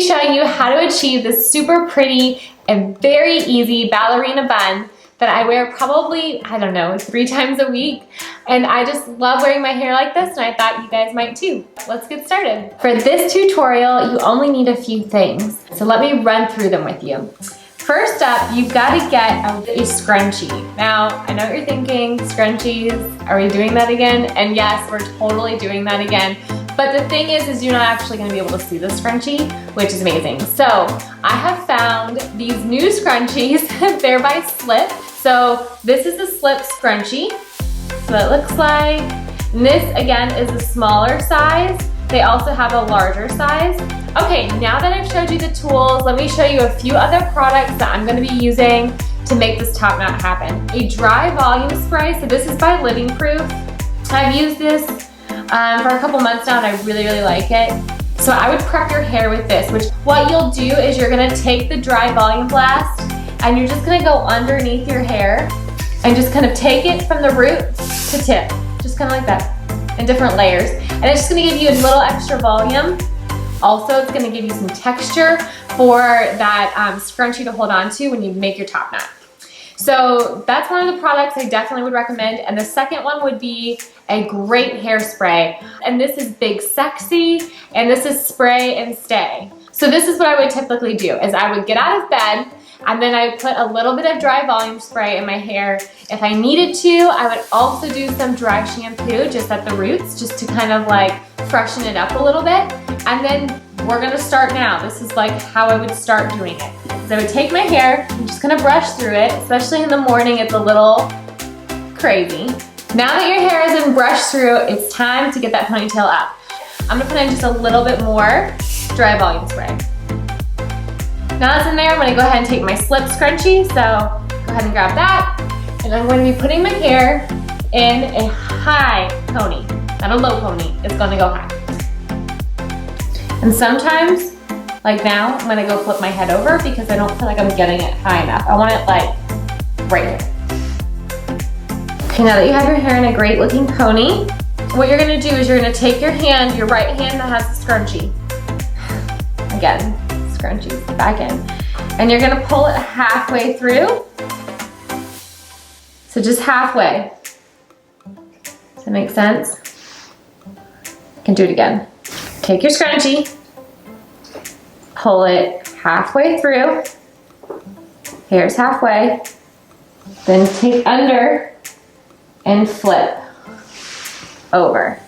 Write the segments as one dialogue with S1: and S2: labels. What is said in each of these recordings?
S1: be showing you how to achieve this super pretty and very easy ballerina bun that I wear probably, I don't know, 3 times a week. And I just love wearing my hair like this, and I thought you guys might too. Let's get started. For this tutorial, you only need a few things. So let me run through them with you. First up, you've got to get a scrunchie. Now, I know what you're thinking, scrunchies, are we doing that again? And yes, we're totally doing that again. But the thing is you're not actually going to be able to see the scrunchie, which is amazing. So I have found these new scrunchies. They're by Slip. So this is a Slip scrunchie. So it looks like. And this again is a smaller size. They also have a larger size. Okay, now that I've showed you the tools, let me show you a few other products that I'm going to be using to make this top knot happen. A dry volume spray. So this is by Living Proof. I've used this for a couple months now and I really like it. So I would prep your hair with this, which what you'll do is you're gonna take the dry volume blast and you're just gonna go underneath your hair and just kind of take it from the root to tip, just kind of like that, in different layers. And it's just gonna give you a little extra volume. Also, it's gonna give you some texture for that scrunchie to hold on to when you make your top knot. So that's one of the products I definitely would recommend. And the second one would be a great hairspray. And this is Big Sexy, and this is Spray and Stay. So this is what I would typically do, is I would get out of bed, and then I would put a little bit of dry volume spray in my hair. If I needed to, I would also do some dry shampoo just at the roots, just to kind of like freshen it up a little bit. And then we're gonna start now. This is like how I would start doing it. So I would take my hair and just kind of brush through it, especially in the morning, it's a little crazy. Now that your hair has been brushed through, it's time to get that ponytail up. I'm gonna put in just a little bit more dry volume spray. Now that's in there, I'm gonna go ahead and take my Slip scrunchie, so go ahead and grab that. And I'm going to be putting my hair in a high pony, not a low pony, it's gonna go high. And sometimes, like now, I'm gonna go flip my head over because I don't feel like I'm getting it high enough. I want it like right here. Okay, now that you have your hair in a great looking pony, what you're gonna do is you're gonna take your hand, your right hand that has the scrunchie. Again, scrunchie back in. And you're gonna pull it halfway through. So just halfway. Does that make sense? I can do it again. Take your scrunchie, pull it halfway through. Here's halfway. Then take under and flip over.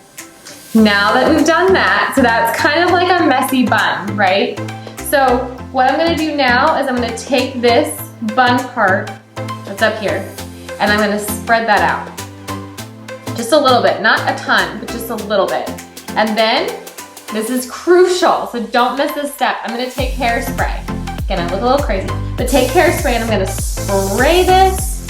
S1: Now that we've done that, so that's kind of like a messy bun, right? So what I'm gonna do now is I'm gonna take this bun part that's up here and I'm gonna spread that out. Just a little bit, not a ton, but just a little bit. And then, this is crucial, so don't miss this step. I'm gonna take hairspray. Again, I look a little crazy, but take hairspray and I'm gonna spray this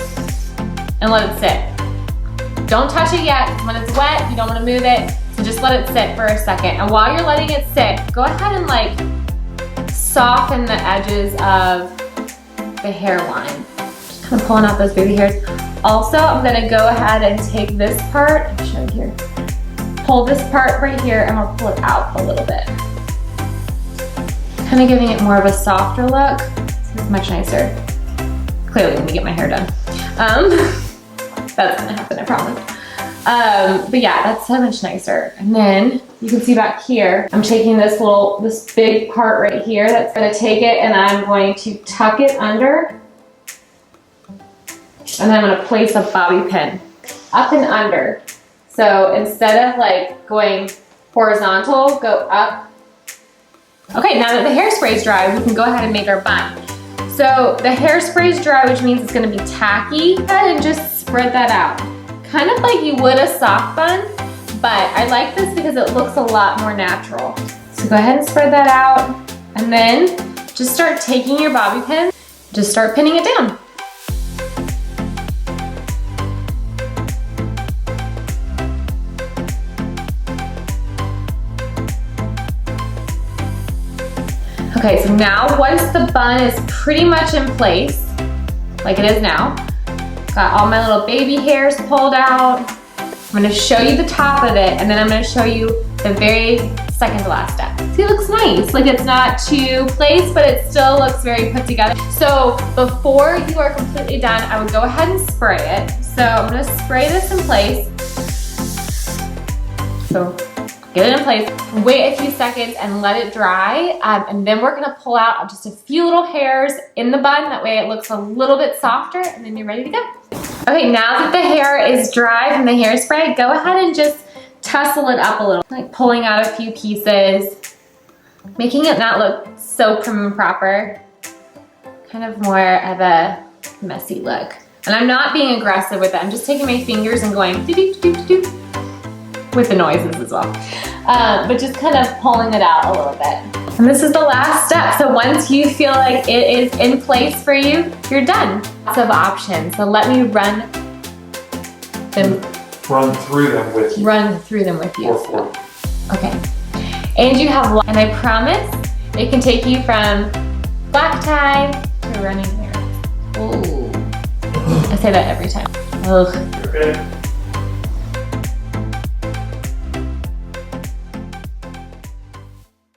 S1: and let it sit. Don't touch it yet, because when it's wet, you don't wanna move it, so just let it sit for a second. And while you're letting it sit, go ahead and like soften the edges of the hairline. Just kind of pulling out those baby hairs. Also, I'm gonna go ahead and take this part, I'll show you here. Pull this part right here and we'll pull it out a little bit. Kind of giving it more of a softer look. So it's much nicer. Clearly when we get my hair done. That's gonna happen, I promise. But yeah, that's so much nicer. And then you can see back here, I'm taking this big part right here that's gonna take it and I'm going to tuck it under. And then I'm gonna place a bobby pin up and under. So instead of like going horizontal, go up. Okay, now that the hairspray is dry, we can go ahead and make our bun. So the hairspray is dry, which means it's gonna be tacky. Go ahead and just spread that out. Kind of like you would a soft bun, but I like this because it looks a lot more natural. So go ahead and spread that out, and then just start taking your bobby pin, just start pinning it down. Okay, so now once the bun is pretty much in place, like it is now, got all my little baby hairs pulled out. I'm gonna show you the top of it, and then I'm gonna show you the very second to last step. See, it looks nice. Like it's not too placed, but it still looks very put together. So before you are completely done, I would go ahead and spray it. So I'm gonna spray this in place. So get it in place, wait a few seconds and let it dry. And then we're gonna pull out just a few little hairs in the bun. That way it looks a little bit softer and then you're ready to go. Okay, now that the hair is dry from the hairspray, go ahead and just tussle it up a little, like pulling out a few pieces, making it not look so prim and proper. Kind of more of a messy look. And I'm not being aggressive with it. I'm just taking my fingers and going doo-doo-doo-doo-doo, with the noises as well. But just kind of pulling it out a little bit. And this is the last step. So once you feel like it is in place for you, you're done. Lots of options. So let me run through them with you. Run through them with you. Okay. And you have, and I promise it can take you from black tie to running hair. Ooh. I say that every time. Ugh.